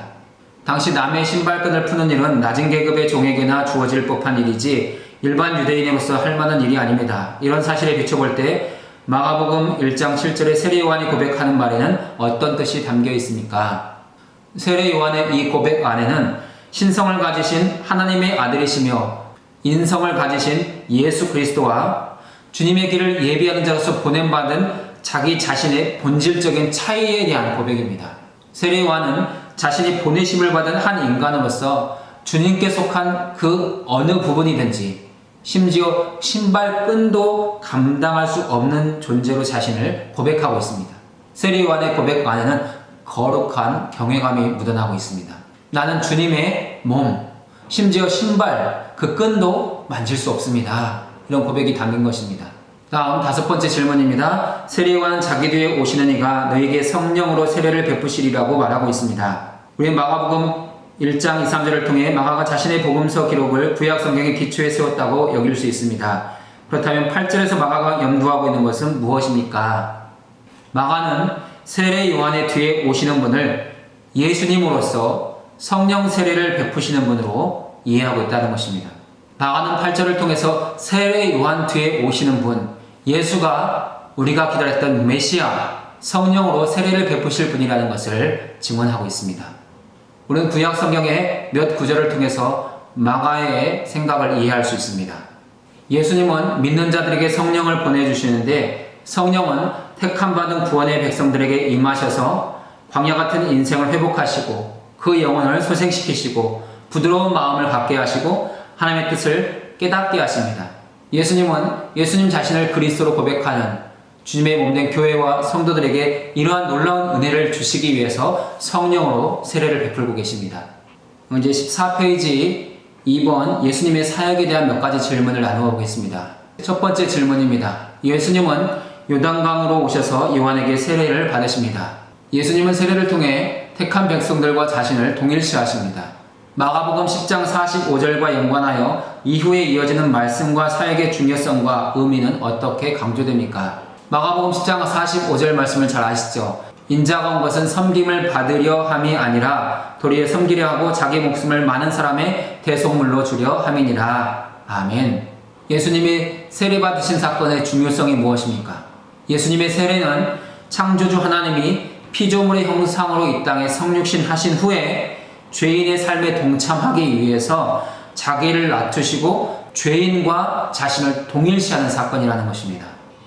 당시 남의 신발끈을 푸는 일은 낮은 계급의 종에게나 주어질 법한 일이지 일반 유대인으로서 할 만한 일이 아닙니다. 이런 사실에 비춰볼 때 마가복음 1장 7절에 세례 요한이 고백하는 말에는 어떤 뜻이 담겨 있습니까? 세례 요한의 이 고백 안에는 신성을 가지신 하나님의 아들이시며 인성을 가지신 예수 그리스도와 주님의 길을 예비하는 자로서 보냄받은 자기 자신의 본질적인 차이에 대한 고백입니다. 세례 요한은 자신이 보내심을 받은 한 인간으로서 주님께 속한 그 어느 부분이든지 심지어 신발끈도 감당할 수 없는 존재로 자신을 고백하고 있습니다. 세례 요한의 고백 안에는 거룩한 경외감이 묻어나고 있습니다. 나는 주님의 몸, 심지어 신발, 그 끈도 만질 수 없습니다. 이런 고백이 담긴 것입니다. 다음 5번째 질문입니다. 세례요한은 자기 뒤에 오시는 이가 너에게 성령으로 세례를 베푸시리라고 말하고 있습니다. 우리는 마가복음 1장 2, 3절을 통해 마가가 자신의 복음서 기록을 구약 성경의 기초에 세웠다고 여길 수 있습니다. 그렇다면 8절에서 마가가 염두하고 있는 것은 무엇입니까? 마가는 세례 요한의 뒤에 오시는 분을 예수님으로서 성령 세례를 베푸시는 분으로 이해하고 있다는 것입니다. 마가는 8절을 통해서 세례 요한 뒤에 오시는 분, 예수가 우리가 기다렸던 메시아, 성령으로 세례를 베푸실 분이라는 것을 증언하고 있습니다. 우리는 구약 성경의 몇 구절을 통해서 마가의 생각을 이해할 수 있습니다. 예수님은 믿는 자들에게 성령을 보내주시는데 성령은 택함받은 구원의 백성들에게 임하셔서 광야 같은 인생을 회복하시고 그 영혼을 소생시키시고 부드러운 마음을 갖게 하시고 하나님의 뜻을 깨닫게 하십니다. 예수님은 예수님 자신을 그리스도로 고백하는 주님의 몸된 교회와 성도들에게 이러한 놀라운 은혜를 주시기 위해서 성령으로 세례를 베풀고 계십니다. 이제 14페이지 2번 예수님의 사역에 대한 몇 가지 질문을 나누어 보겠습니다. 첫 번째 질문입니다. 예수님은 요단강으로 오셔서 요한에게 세례를 받으십니다. 예수님은 세례를 통해 택한 백성들과 자신을 동일시하십니다. 마가복음 10장 45절과 연관하여 이후에 이어지는 말씀과 사역의 중요성과 의미는 어떻게 강조됩니까? 마가복음 10장 45절 말씀을 잘 아시죠? 인자가 온 것은 섬김을 받으려 함이 아니라 도리어 섬기려 하고 자기 목숨을 많은 사람의 대속물로 주려 함이니라. 아멘. 예수님이 세례받으신 사건의 중요성이 무엇입니까? 예수님의 세례는 창조주 하나님이 피조물의 형상으로 이 땅에 성육신 하신 후에 죄인의 삶에 동참하기 위해서 자기를 낮추시고 죄인과 자신을 동일시하는 사건이라는 것입니다.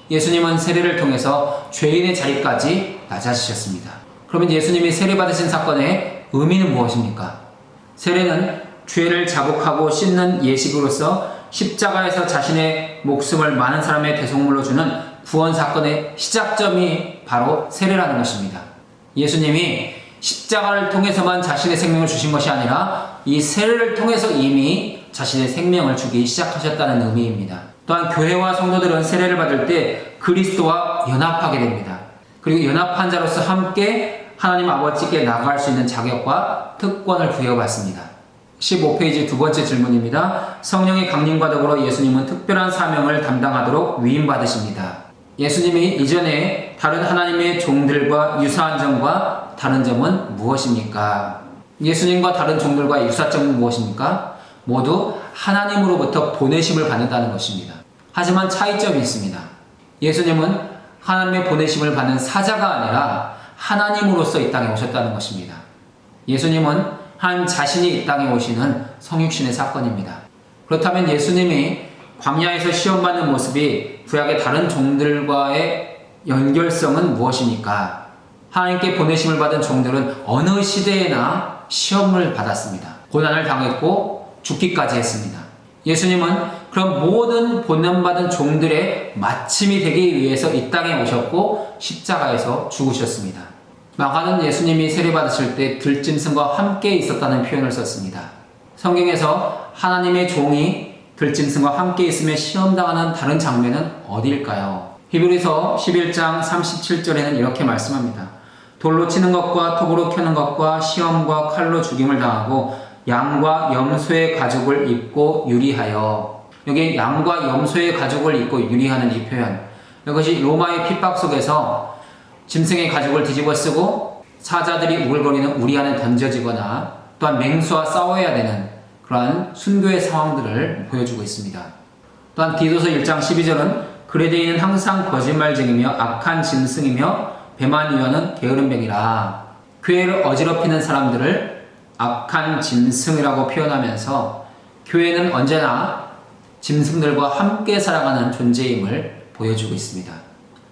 예수님은 세례를 통해서 죄인의 자리까지 낮아지셨습니다. 그러면 예수님이 세례받으신 사건의 의미는 무엇입니까? 세례는 죄를 자복하고 씻는 예식으로서 십자가에서 자신의 목숨을 많은 사람의 대속물로 주는 구원 사건의 시작점이 바로 세례라는 것입니다. 예수님이 십자가를 통해서만 자신의 생명을 주신 것이 아니라 이 세례를 통해서 이미 자신의 생명을 주기 시작하셨다는 의미입니다. 또한 교회와 성도들은 세례를 받을 때 그리스도와 연합하게 됩니다. 그리고 연합한 자로서 함께 하나님 아버지께 나아갈 수 있는 자격과 특권을 부여받습니다. 15페이지 두 번째 질문입니다. 성령의 강림과 더불어 예수님은 특별한 사명을 담당하도록 위임받으십니다. 예수님이 이전에 다른 하나님의 종들과 유사한 점과 다른 점은 무엇입니까? 예수님과 다른 종들과 유사점은 무엇입니까? 모두 하나님으로부터 보내심을 받는다는 것입니다. 하지만 차이점이 있습니다. 예수님은 하나님의 보내심을 받는 사자가 아니라 하나님으로서 이 땅에 오셨다는 것입니다. 예수님은 하나님 자신이 이 땅에 오시는 성육신의 사건입니다. 그렇다면 예수님이 광야에서 시험받는 모습이 구약의 다른 종들과의 연결성은 무엇입니까? 하나님께 보내심을 받은 종들은 어느 시대에나 시험을 받았습니다. 고난을 당했고 죽기까지 했습니다. 예수님은 그런 모든 보냄받은 종들의 마침이 되기 위해서 이 땅에 오셨고 십자가에서 죽으셨습니다. 마가는 예수님이 세례받으실 때 들짐승과 함께 있었다는 표현을 썼습니다. 성경에서 하나님의 종이 들짐승과 함께 있으며 시험당하는 다른 장면은 어디일까요? 히브리서 11장 37절에는 이렇게 말씀합니다. 돌로 치는 것과 톱으로 켜는 것과 시험과 칼로 죽임을 당하고 양과 염소의 가죽을 입고 유리하여. 여기 양과 염소의 가죽을 입고 유리하는 이 표현, 이것이 로마의 핍박 속에서 짐승의 가죽을 뒤집어 쓰고 사자들이 우글거리는 우리 안에 던져지거나 또한 맹수와 싸워야 되는 그러한 순교의 상황들을 보여주고 있습니다. 또한 디도서 1장 12절은 그레데이는 항상 거짓말쟁이며 악한 짐승이며 배만 위하는 게으름뱅이라. 교회를 어지럽히는 사람들을 악한 짐승이라고 표현하면서 교회는 언제나 짐승들과 함께 살아가는 존재임을 보여주고 있습니다.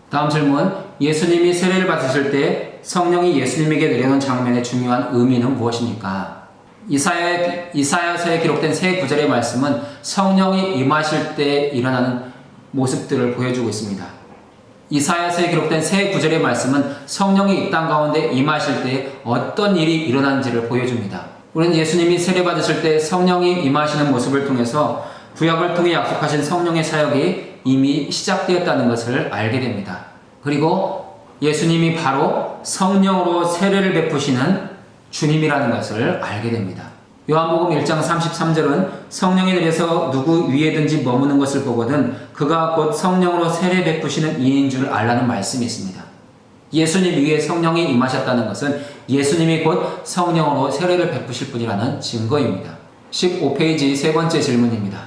다음 질문, 예수님이 세례를 받으실 때 성령이 예수님에게 내려오는 장면의 중요한 의미는 무엇입니까? 이사야서에 기록된 세 구절의 말씀은 성령이 임하실 때 일어나는 모습들을 보여주고 있습니다. 이사야서에 기록된 세 구절의 말씀은 성령이 이 땅 가운데 임하실 때 어떤 일이 일어난지를 보여줍니다. 우리는 예수님이 세례받으실 때 성령이 임하시는 모습을 통해서 구약을 통해 약속하신 성령의 사역이 이미 시작되었다는 것을 알게 됩니다. 그리고 예수님이 바로 성령으로 세례를 베푸시는 주님이라는 것을 알게 됩니다. 요한복음 1장 33절은 성령이 내려서 누구 위에든지 머무는 것을 보거든 그가 곧 성령으로 세례 베푸시는 이인 줄 알라는 말씀이 있습니다. 예수님 위에 성령이 임하셨다는 것은 예수님이 곧 성령으로 세례를 베푸실 분이라는 증거입니다. 15페이지 세 번째 질문입니다.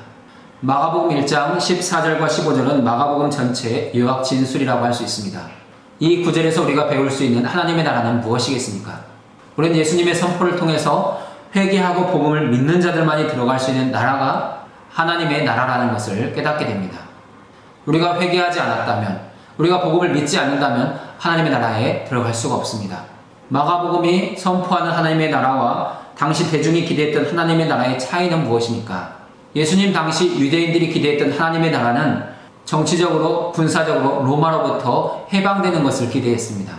마가복음 1장 14절과 15절은 마가복음 전체의 요약 진술이라고 할 수 있습니다. 이 구절에서 우리가 배울 수 있는 하나님의 나라는 무엇이겠습니까? 우리는 예수님의 선포를 통해서 회개하고 복음을 믿는 자들만이 들어갈 수 있는 나라가 하나님의 나라라는 것을 깨닫게 됩니다. 우리가 회개하지 않았다면, 우리가 복음을 믿지 않는다면 하나님의 나라에 들어갈 수가 없습니다. 마가복음이 선포하는 하나님의 나라와 당시 대중이 기대했던 하나님의 나라의 차이는 무엇입니까? 예수님 당시 유대인들이 기대했던 하나님의 나라는 정치적으로, 군사적으로 로마로부터 해방되는 것을 기대했습니다.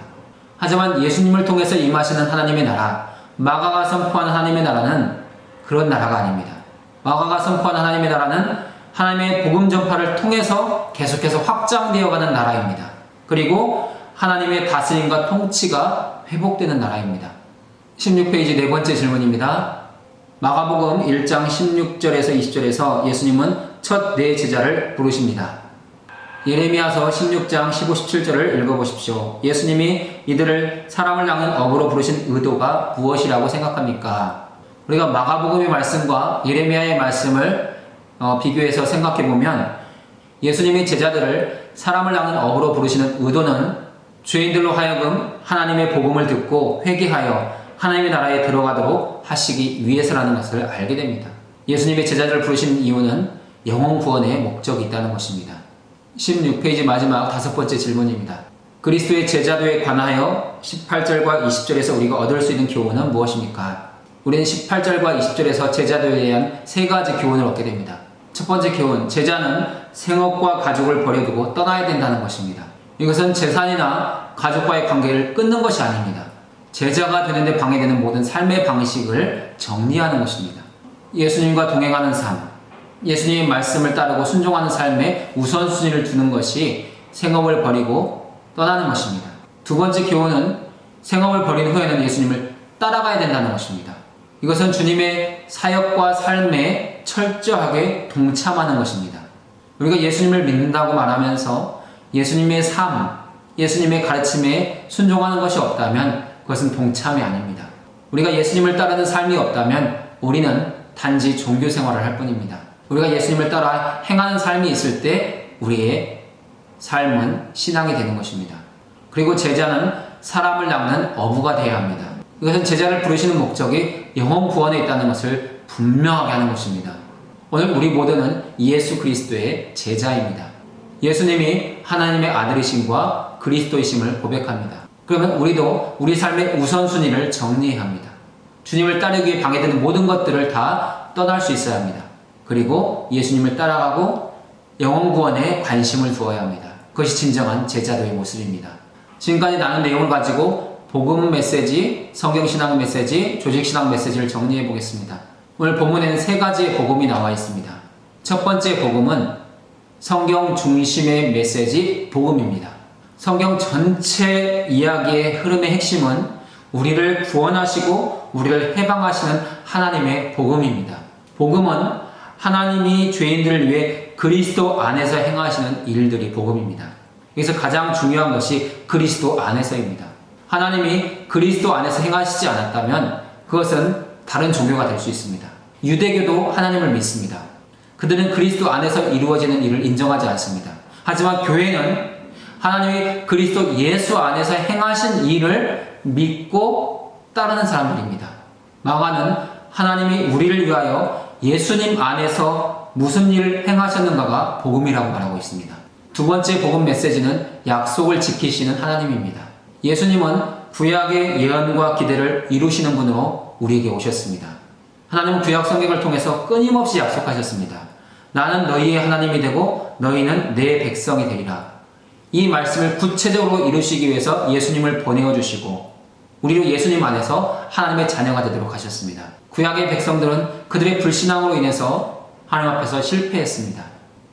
하지만 예수님을 통해서 임하시는 하나님의 나라, 마가가 선포하는 하나님의 나라는 그런 나라가 아닙니다. 마가가 선포하는 하나님의 나라는 하나님의 복음 전파를 통해서 계속해서 확장되어가는 나라입니다. 그리고 하나님의 다스림과 통치가 회복되는 나라입니다. 16페이지 네 번째 질문입니다. 마가복음 1장 16절에서 20절에서 예수님은 첫 네 제자를 부르십니다. 예레미야서 16장 15, 17절을 읽어보십시오. 예수님이 이들을 사람을 낳는 업으로 부르신 의도가 무엇이라고 생각합니까? 우리가 마가복음의 말씀과 예레미야의 말씀을 비교해서 생각해보면 예수님이 제자들을 사람을 낳는 업으로 부르시는 의도는 죄인들로 하여금 하나님의 복음을 듣고 회개하여 하나님의 나라에 들어가도록 하시기 위해서라는 것을 알게 됩니다. 예수님의 제자들을 부르신 이유는 영혼 구원의 목적이 있다는 것입니다. 16페이지 마지막 다섯 번째 질문입니다. 그리스도의 제자도에 관하여 18절과 20절에서 우리가 얻을 수 있는 교훈은 무엇입니까? 우리는 18절과 20절에서 제자도에 대한 세 가지 교훈을 얻게 됩니다. 첫 번째 교훈, 제자는 생업과 가족을 버려두고 떠나야 된다는 것입니다. 이것은 재산이나 가족과의 관계를 끊는 것이 아닙니다. 제자가 되는데 방해되는 모든 삶의 방식을 정리하는 것입니다. 예수님과 동행하는 삶, 예수님의 말씀을 따르고 순종하는 삶에 우선순위를 두는 것이 생업을 버리고 떠나는 것입니다. 두 번째 교훈은 생업을 버린 후에는 예수님을 따라가야 된다는 것입니다. 이것은 주님의 사역과 삶에 철저하게 동참하는 것입니다. 우리가 예수님을 믿는다고 말하면서 예수님의 삶, 예수님의 가르침에 순종하는 것이 없다면 그것은 동참이 아닙니다. 우리가 예수님을 따르는 삶이 없다면 우리는 단지 종교 생활을 할 뿐입니다. 우리가 예수님을 따라 행하는 삶이 있을 때 우리의 삶은 신앙이 되는 것입니다. 그리고 제자는 사람을 낳는 어부가 되어야 합니다. 이것은 제자를 부르시는 목적이 영혼 구원에 있다는 것을 분명하게 하는 것입니다. 오늘 우리 모두는 예수 그리스도의 제자입니다. 예수님이 하나님의 아들이심과 그리스도이심을 고백합니다. 그러면 우리도 우리 삶의 우선순위를 정리해야 합니다. 주님을 따르기 위해 방해되는 모든 것들을 다 떠날 수 있어야 합니다. 그리고 예수님을 따라가고 영혼 구원에 관심을 두어야 합니다. 그것이 진정한 제자도의 모습입니다. 지금까지 나눈 내용을 가지고 복음 메시지, 성경신앙 메시지, 조직신앙 메시지를 정리해 보겠습니다. 오늘 본문에는 세 가지의 복음이 나와 있습니다. 첫 번째 복음은 성경 중심의 메시지 복음입니다. 성경 전체 이야기의 흐름의 핵심은 우리를 구원하시고 우리를 해방하시는 하나님의 복음입니다. 복음은 하나님이 죄인들을 위해 그리스도 안에서 행하시는 일들이 복음입니다. 여기서 가장 중요한 것이 그리스도 안에서입니다. 하나님이 그리스도 안에서 행하시지 않았다면 그것은 다른 종교가 될 수 있습니다. 유대교도 하나님을 믿습니다. 그들은 그리스도 안에서 이루어지는 일을 인정하지 않습니다. 하지만 교회는 하나님이 그리스도 예수 안에서 행하신 일을 믿고 따르는 사람들입니다. 마가는 하나님이 우리를 위하여 예수님 안에서 무슨 일을 행하셨는가가 복음이라고 말하고 있습니다. 두 번째 복음 메시지는 약속을 지키시는 하나님입니다. 예수님은 구약의 예언과 기대를 이루시는 분으로 우리에게 오셨습니다. 하나님은 구약 성경을 통해서 끊임없이 약속하셨습니다. 나는 너희의 하나님이 되고 너희는 내 백성이 되리라. 이 말씀을 구체적으로 이루시기 위해서 예수님을 보내어 주시고 우리로 예수님 안에서 하나님의 자녀가 되도록 하셨습니다. 구약의 백성들은 그들의 불신앙으로 인해서 하나님 앞에서 실패했습니다.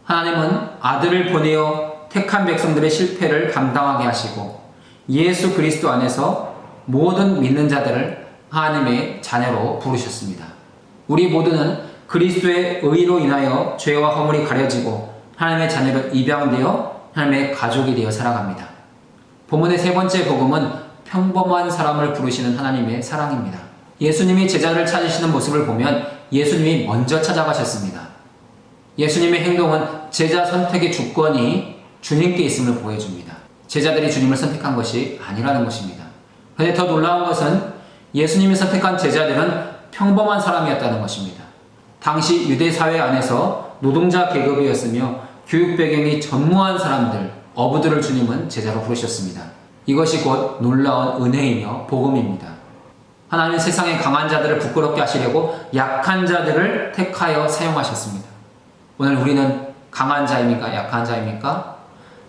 하나님은 아들을 보내어 택한 백성들의 실패를 감당하게 하시고 예수 그리스도 안에서 모든 믿는 자들을 하나님의 자녀로 부르셨습니다. 우리 모두는 그리스도의 의로 인하여 죄와 허물이 가려지고 하나님의 자녀로 입양되어 하나님의 가족이 되어 살아갑니다. 본문의 세 번째 복음은 평범한 사람을 부르시는 하나님의 사랑입니다. 예수님이 제자를 찾으시는 모습을 보면 예수님이 먼저 찾아가셨습니다. 예수님의 행동은 제자 선택의 주권이 주님께 있음을 보여줍니다. 제자들이 주님을 선택한 것이 아니라는 것입니다. 그런데 더 놀라운 것은 예수님이 선택한 제자들은 평범한 사람이었다는 것입니다. 당시 유대 사회 안에서 노동자 계급이었으며 교육 배경이 전무한 사람들, 어부들을 주님은 제자로 부르셨습니다. 이것이 곧 놀라운 은혜이며 복음입니다. 하나님은 세상의 강한 자들을 부끄럽게 하시려고 약한 자들을 택하여 사용하셨습니다. 오늘 우리는 강한 자입니까? 약한 자입니까?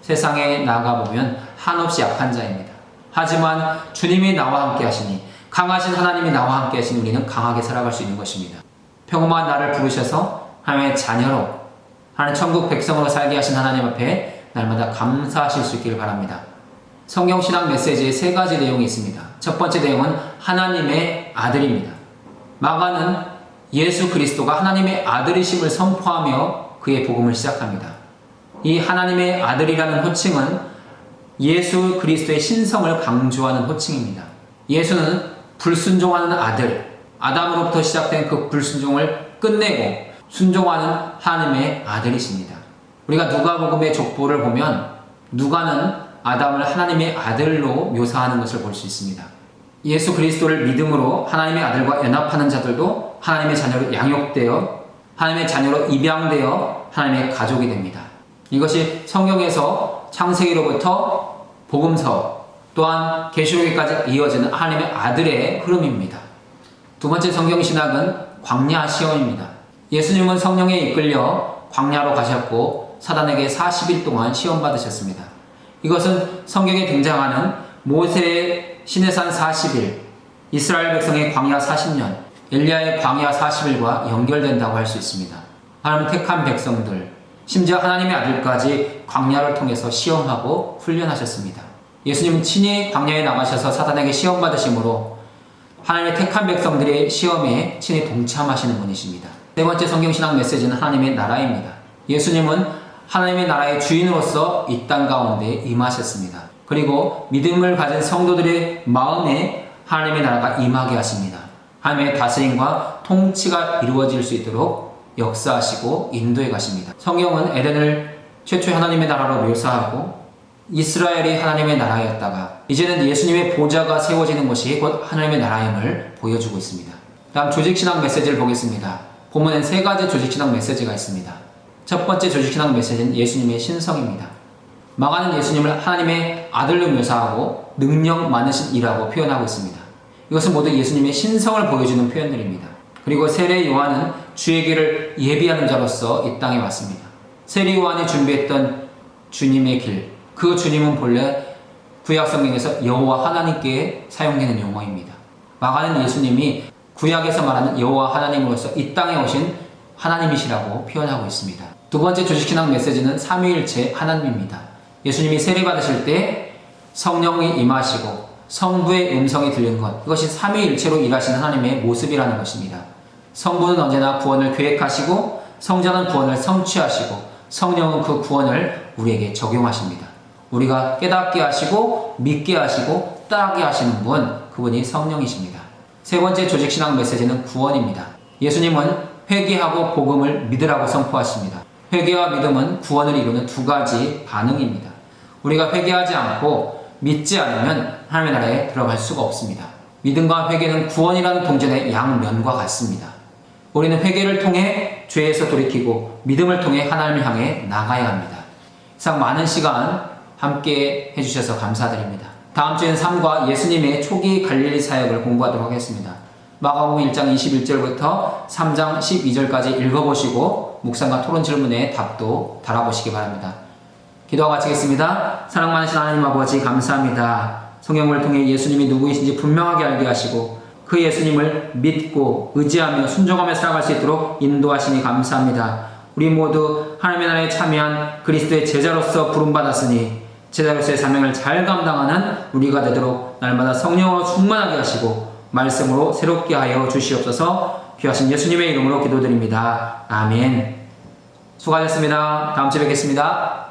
세상에 나가보면 한없이 약한 자입니다. 하지만 주님이 나와 함께 하시니, 강하신 하나님이 나와 함께 하시니 우리는 강하게 살아갈 수 있는 것입니다. 평범한 나를 부르셔서 하나님의 자녀로, 하나님 천국 백성으로 살게 하신 하나님 앞에 날마다 감사하실 수 있기를 바랍니다. 성경신학 메시지에 세 가지 내용이 있습니다. 첫 번째 내용은 하나님의 아들입니다. 마가는 예수 그리스도가 하나님의 아들이심을 선포하며 그의 복음을 시작합니다. 이 하나님의 아들이라는 호칭은 예수 그리스도의 신성을 강조하는 호칭입니다. 예수는 불순종하는 아들, 아담으로부터 시작된 그 불순종을 끝내고 순종하는 하나님의 아들이십니다. 우리가 누가복음의 족보를 보면 누가는 아담을 하나님의 아들로 묘사하는 것을 볼 수 있습니다. 예수 그리스도를 믿음으로 하나님의 아들과 연합하는 자들도 하나님의 자녀로 양육되어 하나님의 자녀로 입양되어 하나님의 가족이 됩니다. 이것이 성경에서 창세기로부터 복음서 또한 계시록에까지 이어지는 하나님의 아들의 흐름입니다. 두 번째 성경신학은 광야 시험입니다. 예수님은 성령에 이끌려 광야로 가셨고 사단에게 40일 동안 시험 받으셨습니다. 이것은 성경에 등장하는 모세의 시내산 40일, 이스라엘 백성의 광야 40년, 엘리야의 광야 40일과 연결된다고 할 수 있습니다. 하나님 택한 백성들, 심지어 하나님의 아들까지 광야를 통해서 시험하고 훈련하셨습니다. 예수님은 친히 광야에 나가셔서 사단에게 시험 받으심으로 하나님의 택한 백성들의 시험에 친히 동참하시는 분이십니다. 세 번째 성경신학 메시지는 하나님의 나라입니다. 예수님은 하나님의 나라의 주인으로서 이 땅 가운데 임하셨습니다. 그리고 믿음을 가진 성도들의 마음에 하나님의 나라가 임하게 하십니다. 하나님의 다스림과 통치가 이루어질 수 있도록 역사하시고 인도해 가십니다. 성경은 에덴을 최초의 하나님의 나라로 묘사하고 이스라엘이 하나님의 나라였다가 이제는 예수님의 보좌가 세워지는 것이 곧 하나님의 나라임을 보여주고 있습니다. 다음 조직신학 메시지를 보겠습니다. 본문엔 세 가지 조직신학 메시지가 있습니다. 첫 번째 조직신학 메시지는 예수님의 신성입니다. 마가는 예수님을 하나님의 아들로 묘사하고 능력 많으신 이라고 표현하고 있습니다. 이것은 모두 예수님의 신성을 보여주는 표현들입니다. 그리고 세례 요한은 주의 길을 예비하는 자로서 이 땅에 왔습니다. 세례 요한이 준비했던 주님의 길, 그 주님은 본래 구약 성경에서 여호와 하나님께 사용되는 용어입니다. 마가는 예수님이 구약에서 말하는 여호와 하나님으로서 이 땅에 오신 하나님이시라고 표현하고 있습니다. 두 번째 조직신학 메시지는 삼위일체 하나님입니다. 예수님이 세례받으실 때 성령이 임하시고 성부의 음성이 들리는 것, 그것이 삼위일체로 일하시는 하나님의 모습이라는 것입니다. 성부는 언제나 구원을 계획하시고 성자는 구원을 성취하시고 성령은 그 구원을 우리에게 적용하십니다. 우리가 깨닫게 하시고 믿게 하시고 따르게 하시는 분, 그분이 성령이십니다. 세 번째 조직신학 메시지는 구원입니다. 예수님은 회개하고 복음을 믿으라고 선포하십니다. 회개와 믿음은 구원을 이루는 두 가지 반응입니다. 우리가 회개하지 않고 믿지 않으면 하나님의 나라에 들어갈 수가 없습니다. 믿음과 회개는 구원이라는 동전의 양면과 같습니다. 우리는 회개를 통해 죄에서 돌이키고 믿음을 통해 하나님을 향해 나가야 합니다. 이상 많은 시간 함께 해주셔서 감사드립니다. 다음 주에는 삶과 예수님의 초기 갈릴리 사역을 공부하도록 하겠습니다. 마가복음 1장 21절부터 3장 12절까지 읽어보시고 묵상과 토론 질문에 답도 달아보시기 바랍니다. 기도하고 마치겠습니다. 사랑 많으신 하나님 아버지 감사합니다. 성경을 통해 예수님이 누구이신지 분명하게 알게 하시고 그 예수님을 믿고 의지하며 순종하며 살아갈 수 있도록 인도하시니 감사합니다. 우리 모두 하나님의 나라에 참여한 그리스도의 제자로서 부름받았으니 제자로서의 사명을 잘 감당하는 우리가 되도록 날마다 성령으로 충만하게 하시고 말씀으로 새롭게 하여 주시옵소서. 귀하신 예수님의 이름으로 기도드립니다. 아멘. 수고하셨습니다. 다음 주에 뵙겠습니다.